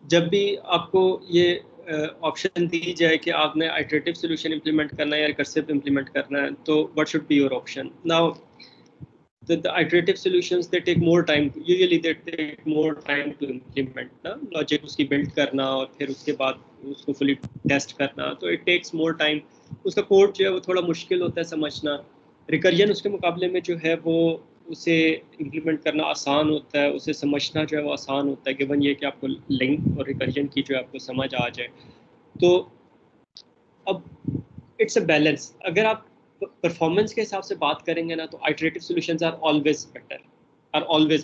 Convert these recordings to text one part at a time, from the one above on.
जब भी आपको ये ऑप्शन दी जाए कि आपने आइटरेटिव सोल्यूशन इंप्लीमेंट करना है या रिकर्सिव इंप्लीमेंट करना है, तो what should be your option now? The iterative solutions, they take more time, usually they take more time to implement ना, लॉजिक उसकी बिल्ड करना और फिर उसके बाद उसको फुली टेस्ट करना, तो इट टेक्स मोर टाइम। उसका कोड जो है वो थोड़ा मुश्किल होता है समझना। रिकर्जन उसके मुकाबले में जो है वो उसे इम्प्लीमेंट करना आसान होता है, उसे समझना जो है वो आसान होता है, गिवन ये कि आपको लिंक और रिकर्जन की जो है आपको समझ आ जाए। तो अब इट्स अ बैलेंस। अगर आप परफॉर्मेंस के हिसाब से बात करेंगे ना, तो iterative solutions are always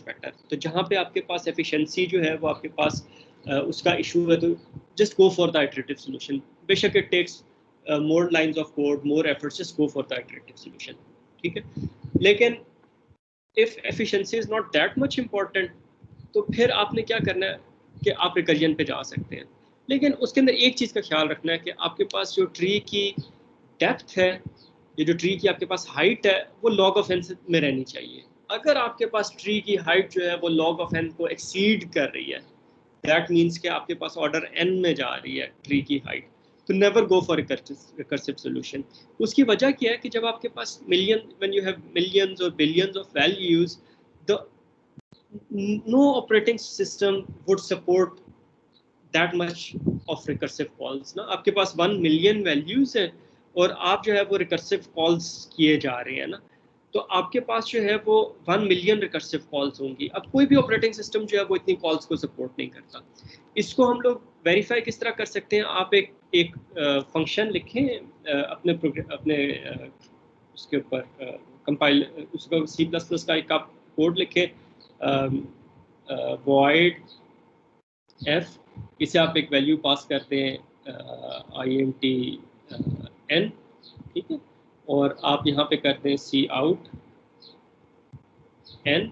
better. तो जहाँ पे आपके पास एफिशिएंसी जो है वो आपके पास उसका इशू है, तो just go for the iterative solution. बेशक it takes more lines of code, more efforts, just go for the iterative solution, ठीक है। लेकिन if efficiency is not that much important, तो फिर आपने क्या करना है कि आप रिकर्जन पे जा सकते हैं। लेकिन उसके अंदर एक चीज़ का ख्याल रखना है कि आपके पास जो ट्री की डेप्थ है, ये जो ट्री की आपके पास हाइट है, वो लॉग ऑफ एन में रहनी चाहिए। अगर आपके पास ट्री की हाइट जो है वो लॉग ऑफ एन को एक्सीड कर रही है, दैट मीन्स कि आपके पास ऑर्डर एन में जा रही है ट्री की हाइट, तो never go for recursive solution. उसकी वजह क्या है कि जब आपके पास व्हेन यू हैव मिलियंस और billions of values, the no operating system would support that much of recursive calls ना। आपके पास 1 मिलियन वैल्यूज है और आप जो है वो रिकर्सिव कॉल्स किए जा रहे हैं ना, तो आपके पास जो है वो 1 मिलियन रिकर्सिव कॉल्स होंगी। अब कोई भी ऑपरेटिंग सिस्टम जो है वो इतनी कॉल्स को सपोर्ट नहीं करता। इसको हम लोग वेरीफाई किस तरह कर सकते हैं? आप एक फंक्शन लिखें अपने उसके ऊपर कंपाइल, उसका C++ का एक आप कोड लिखें, void f, इसे आप एक वैल्यू पास करते हैं int n, ठीक है, और आप यहाँ पे करते हैं cout n,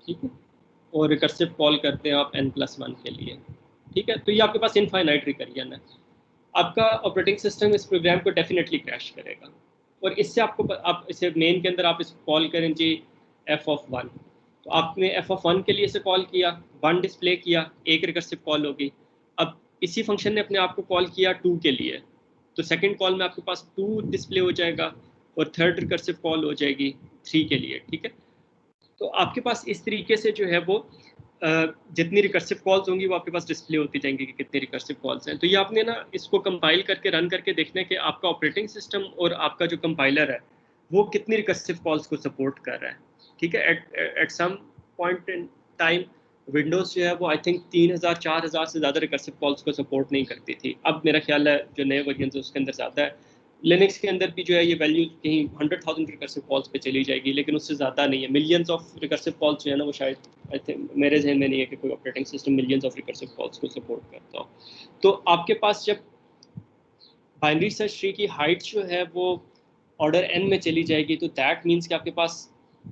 ठीक है, और रिकर्सिव कॉल करते हैं आप n+1 के लिए, ठीक है। तो ये आपके पास इनफाइनाइट रिकर्जन है। आपका ऑपरेटिंग सिस्टम इस प्रोग्राम को डेफिनेटली क्रैश करेगा। और इससे आपको, आप इसे मेन के अंदर आप इसको कॉल करें जी f(1), तो आपने f(1) के लिए इसे कॉल किया, 1 डिस्प्ले किया, एक रिकर्सिव कॉल होगी। अब इसी फंक्शन ने अपने आप को कॉल किया 2 के लिए, तो सेकंड कॉल में आपके पास 2 डिस्प्ले हो जाएगा और थर्ड रिकर्सिव कॉल हो जाएगी 3 के लिए, ठीक है। तो आपके पास इस तरीके से जो है वो जितनी रिकर्सिव कॉल्स होंगी वो आपके पास डिस्प्ले होती जाएंगी कि कितनी रिकर्सिव कॉल्स हैं। तो ये आपने ना इसको कंपाइल करके रन करके देखना है कि आपका ऑपरेटिंग सिस्टम और आपका जो कंपाइलर है वो कितनी रिकर्सिव कॉल्स को सपोर्ट कर रहा है, ठीक है। At some point in time Windows जो है वो आई थिंक 3000-4000 से ज़्यादा रिकर्सिव कॉल्स को सपोर्ट नहीं करती थी। अब मेरा ख्याल है जो नए वर्जन है उसके अंदर ज़्यादा है। लिनक्स के अंदर भी जो है ये वैल्यू कहीं 100,000 रिकर्सिव कॉल्स पे चली जाएगी, लेकिन उससे ज़्यादा नहीं है। मिलियंस ऑफ रिकर्सिव कॉल्स जो है ना वो शायद, आई थिंक मेरे जहन में नहीं है कि कोई operating system millions of recursive calls को सपोर्ट करता हो। तो आपके पास जब बाइनरी सर्च ट्री की हाइट जो है वो ऑर्डर n में चली जाएगी, तो दैट मीन्स कि आपके पास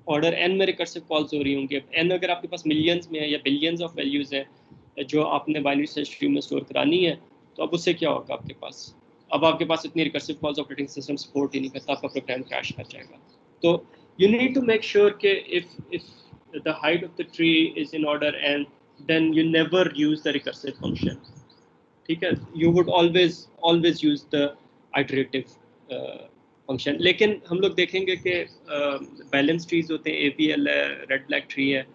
ऑर्डर n में रिकर्सिव कॉल्स हो रही होंगी। अब n अगर आपके पास मिलियंस में है या बिलियंस ऑफ वैल्यूज़ हैं जो आपने बाइनरी सर्च ट्री में स्टोर करानी है, तो अब उससे क्या होगा आपके पास? अब आपके पास इतनी recursive calls operating system support ही नहीं करता, आपका प्रोग्राम क्रैश कर जाएगा। तो you need to make sure कि if the height of the tree is in order n, then you never use the recursive function, ठीक है। You would always use the iterative function. लेकिन हम लोग देखेंगे कि बैलेंस ट्रीज होते हैं, APL है, रेड ब्लैक ट्री है।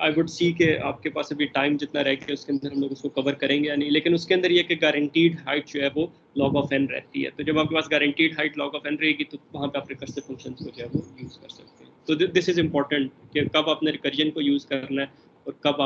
आई वुड सी कि आपके पास अभी टाइम जितना रह गया उसके अंदर हम लोग उसको कवर करेंगे या नहीं, लेकिन उसके अंदर ये कि गारंटीड हाइट जो है वो लॉग ऑफ एन रहती है। तो जब आपके पास guaranteed height log of n रहेगी तो वहाँ पे आप रिकर्सिव फंक्शंस को जो है वो यूज़ कर सकते हैं। तो दिस इज़ इम्पॉर्टेंट कि कब आपने रिकर्जन को यूज़ करना है और कब आप